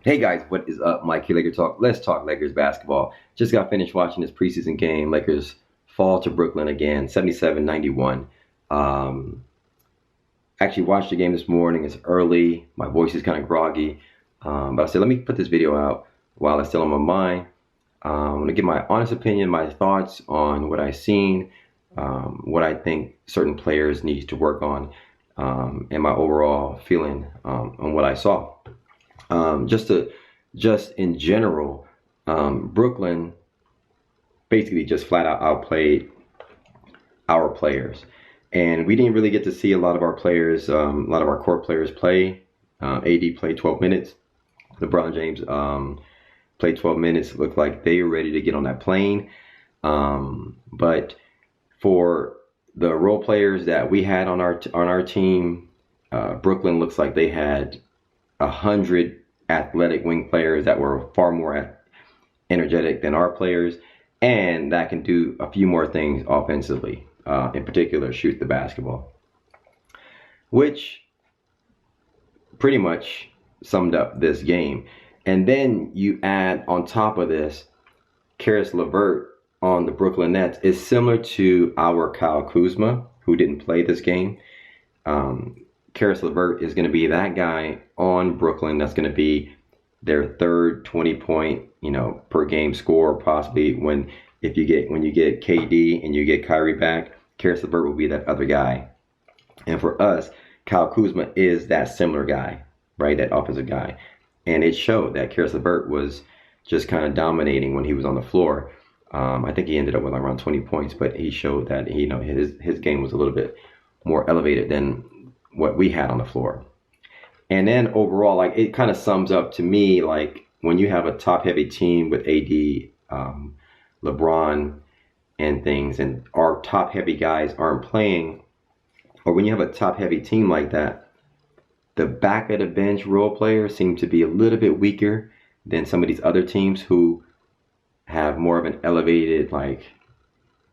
Hey guys, what is up? Mike here, Laker Talk. Let's talk Lakers basketball. Just got finished watching this preseason game. Lakers fall to Brooklyn again, 77-91. Actually watched the game this morning. It's early. My voice is kind of groggy. But I said, let me put this video out while it's still on my mind. I'm going to give my honest opinion, my thoughts on what I've seen, what I think certain players need to work on, and my overall feeling on what I saw. Just in general, Brooklyn basically just flat out outplayed our players, and we didn't really get to see a lot of our players, a lot of our core players play. AD played 12 minutes. LeBron James played 12 minutes. Looked like they were ready to get on that plane. But for the role players that we had on our team, Brooklyn looks like they had 100 athletic wing players that were far more energetic than our players, and that can do a few more things offensively, in particular shoot the basketball, which pretty much summed up this game. And then you add on top of this, Karis LeVert on the Brooklyn Nets is similar to our Kyle Kuzma, who didn't play this game. Karis LeVert is going to be that guy on Brooklyn that's going to be their third 20-point, per game score, possibly when you get KD and you get Kyrie back. Karis LeVert will be that other guy. And for us, Kyle Kuzma is that similar guy, right? That offensive guy. And it showed that Karis LeVert was just kind of dominating when he was on the floor. I think he ended up with around 20 points, but he showed that his game was a little bit more elevated than what we had on the floor. And then overall, it kind of sums up to me, when you have a top heavy team with AD, LeBron and things, and our top heavy guys aren't playing, or when you have a top heavy team like that, the back of the bench role players seem to be a little bit weaker than some of these other teams who have more of an elevated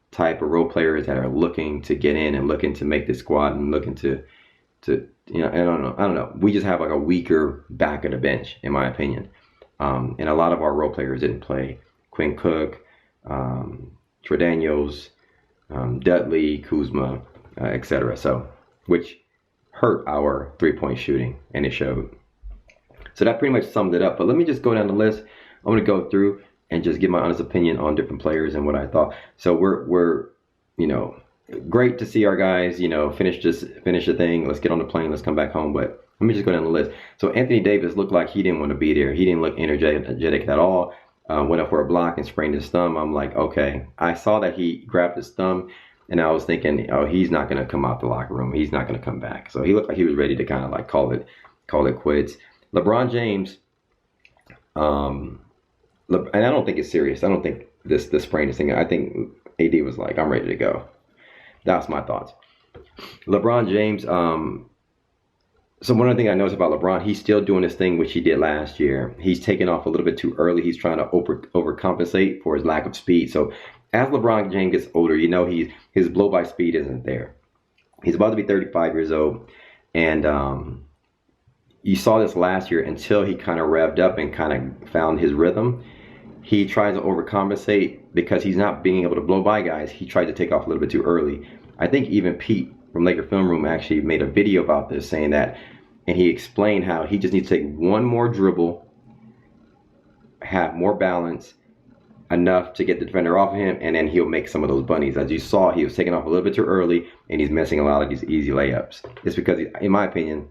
type of role players that are looking to get in and looking to make the squad and looking to I don't know. We just have a weaker back of the bench, in my opinion. And a lot of our role players didn't play. Quinn Cook, Tredainios, Dudley, Kuzma, etc. So, which hurt our three-point shooting, and it showed. So that pretty much summed it up. But let me just go down the list. I'm going to go through and just give my honest opinion on different players and what I thought. So we're great to see our guys, finish the thing. Let's get on the plane. Let's come back home. But let me just go down the list. So Anthony Davis looked like he didn't want to be there. He didn't look energetic at all. Went up for a block and sprained his thumb. I'm like, okay. I saw that he grabbed his thumb, and I was thinking, oh, he's not going to come out the locker room. He's not going to come back. So he looked like he was ready to kind of call it quits. LeBron James, and I don't think it's serious. I don't think this sprain is thing. I think AD was like, I'm ready to go. That's my thoughts. LeBron James, so one of the things I noticed about LeBron, he's still doing this thing which he did last year. He's taking off a little bit too early. He's trying to overcompensate for his lack of speed. So as LeBron James gets older, his blow-by speed isn't there. He's about to be 35 years old. And you saw this last year until he kind of revved up and kind of found his rhythm. He tries to overcompensate because he's not being able to blow by guys. He tried to take off a little bit too early. I think even Pete from Laker Film Room actually made a video about this, saying that, and he explained how he just needs to take one more dribble, have more balance, enough to get the defender off of him, and then he'll make some of those bunnies. As you saw, he was taking off a little bit too early, and he's missing a lot of these easy layups. It's because, in my opinion,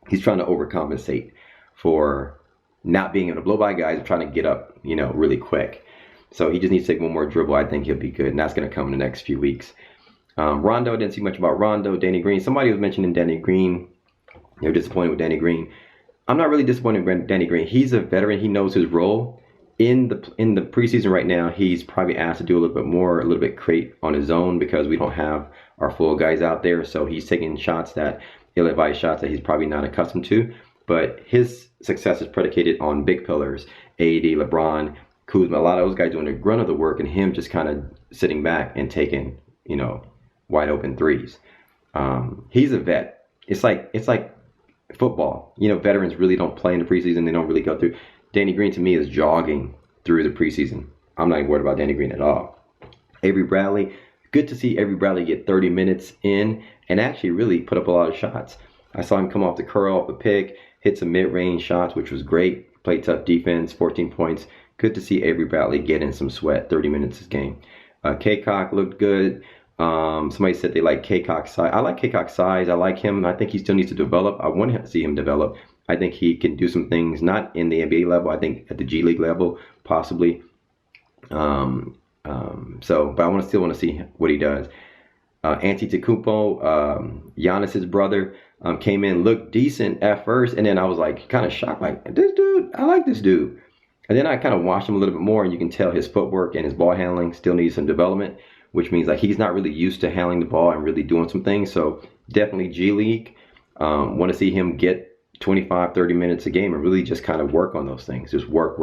he's trying to overcompensate for not being able to blow by guys and trying to get up, really quick. So he just needs to take one more dribble. I think he'll be good, and that's going to come in the next few weeks. Rondo, didn't see much about Rondo. Danny Green, somebody was mentioning Danny Green. They're disappointed with Danny Green. I'm not really disappointed with Danny Green. He's a veteran. He knows his role. In the preseason right now, he's probably asked to do a little bit more, a little bit create on his own because we don't have our full guys out there. So he's taking shots that ill-advised shots that he's probably not accustomed to. But his success is predicated on big pillars, AD, LeBron, Kuzma, a lot of those guys doing the grunt of the work, and him just kind of sitting back and taking, wide open threes. He's a vet. It's like football. Veterans really don't play in the preseason. They don't really go through. Danny Green to me is jogging through the preseason. I'm not even worried about Danny Green at all. Avery Bradley, good to see Avery Bradley get 30 minutes in and actually really put up a lot of shots. I saw him come off the curl, off the pick, hit some mid-range shots, which was great. Played tough defense, 14 points. Good to see Avery Bradley get in some sweat, 30 minutes this game. K-Cock looked good. Somebody said they like K-Cock's size. I like K-Cock's size. I like him. I think he still needs to develop. I want to see him develop. I think he can do some things, not in the NBA level. I think at the G League level, possibly. But I still want to see what he does. Antetokounmpo, Giannis's brother, came in, looked decent at first, and then I was like kind of shocked, like, this dude, I like this dude. And then I kind of watched him a little bit more, and you can tell his footwork and his ball handling still needs some development, which means like he's not really used to handling the ball and really doing some things. So definitely G League. Want to see him get 25, 30 minutes a game and really just kind of work on those things. Just work.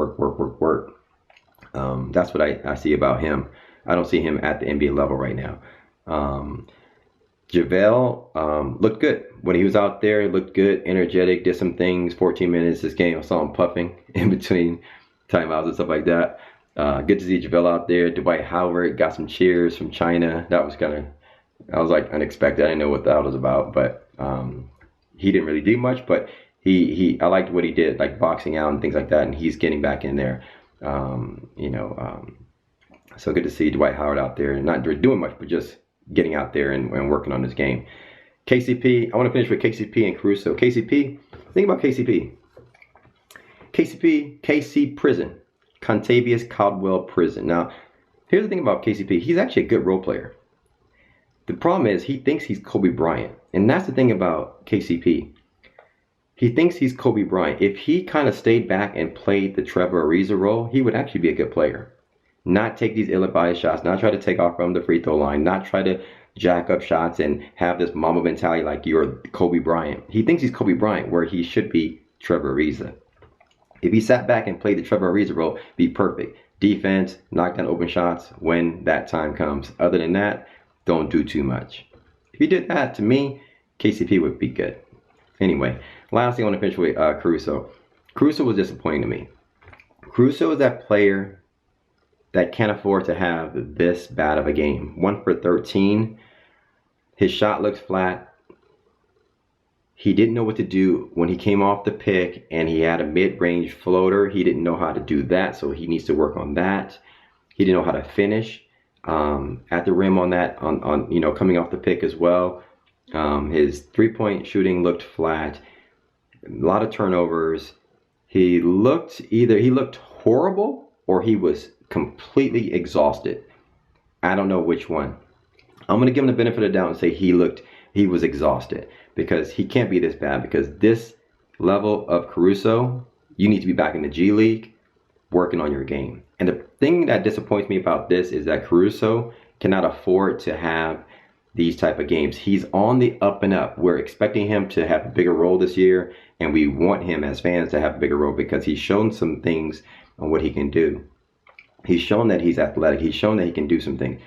That's what I see about him. I don't see him at the NBA level right now. JaVale looked good. When he was out there, he looked good, energetic, did some things, 14 minutes this game. I saw him puffing in between timeouts and stuff like that. Good to see JaVale out there. Dwight Howard got some cheers from China. That was I was like unexpected. I didn't know what that was about, but he didn't really do much, but I liked what he did, like boxing out and things like that, and he's getting back in there. So good to see Dwight Howard out there, not doing much, but just getting out there and working on his game. KCP, I want to finish with KCP and Caruso. KCP, think about KCP. KC Prison, Contavious Caldwell Prison. Now, here's the thing about KCP. He's actually a good role player. The problem is he thinks he's Kobe Bryant. And that's the thing about KCP. He thinks he's Kobe Bryant. If he kind of stayed back and played the Trevor Ariza role, he would actually be a good player. Not take these ill-advised shots, not try to take off from the free throw line, not try to jack up shots and have this mama mentality like you're Kobe Bryant. He thinks he's Kobe Bryant where he should be Trevor Ariza. If he sat back and played the Trevor Ariza role, be perfect. Defense, knock down open shots when that time comes. Other than that, don't do too much. If he did that, to me, KCP would be good. Anyway, lastly, I want to finish with Caruso. Caruso was disappointing to me. Caruso is that player that can't afford to have this bad of a game. 1 for 13. His shot looks flat. He didn't know what to do when he came off the pick and he had a mid-range floater. He didn't know how to do that, so he needs to work on that. He didn't know how to finish at the rim on that, coming off the pick as well. His three-point shooting looked flat. A lot of turnovers. He looked horrible or he was completely exhausted. I don't know which one. I'm going to give him the benefit of the doubt and say he was exhausted, because he can't be this bad, because this level of Caruso, you need to be back in the G League working on your game. And the thing that disappoints me about this is that Caruso cannot afford to have these type of games. He's on the up and up. We're expecting him to have a bigger role this year, and we want him as fans to have a bigger role because he's shown some things on what he can do. He's shown that he's athletic. He's shown that he can do some things.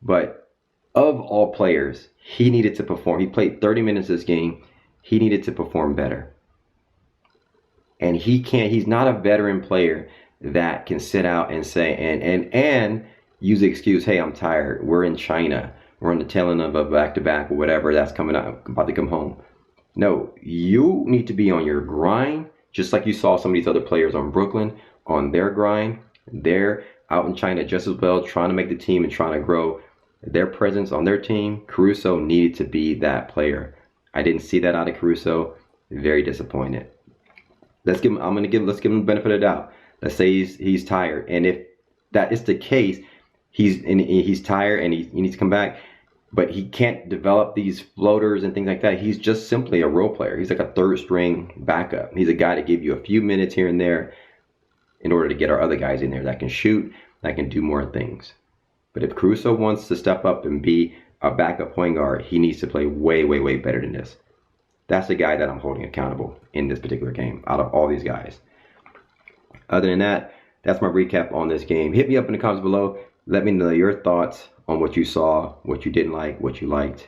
But of all players, he needed to perform. He played 30 minutes this game. He needed to perform better. And he's not a veteran player that can sit out and say, and use the excuse, hey, I'm tired. We're in China. We're on the tail end of a back-to-back or whatever that's coming up, about to come home. No, you need to be on your grind, just like you saw some of these other players on Brooklyn on their grind. They're out in China just as well, trying to make the team and trying to grow their presence on their team. Caruso needed to be that player. I didn't see that out of Caruso. Very disappointed. Let's give him the benefit of the doubt. Let's say he's tired, and if that is the case, he's tired and he needs to come back, but he can't develop these floaters and things like that. He's just simply a role player. He's like a third string backup. He's a guy to give you a few minutes here and there in order to get our other guys in there that can shoot, that can do more things. But if Caruso wants to step up and be a backup point guard, he needs to play way, way, way better than this. That's the guy that I'm holding accountable in this particular game out of all these guys. Other than that, that's my recap on this game. Hit me up in the comments below. Let me know your thoughts on what you saw, what you didn't like, what you liked.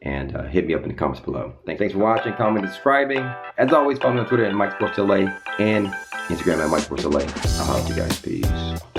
and hit me up in the comments below. Thanks for watching, commenting, subscribing. As always, follow me on Twitter at MikeSportsLA and Instagram at MikeSportsLA. I'll holler at you guys. Peace.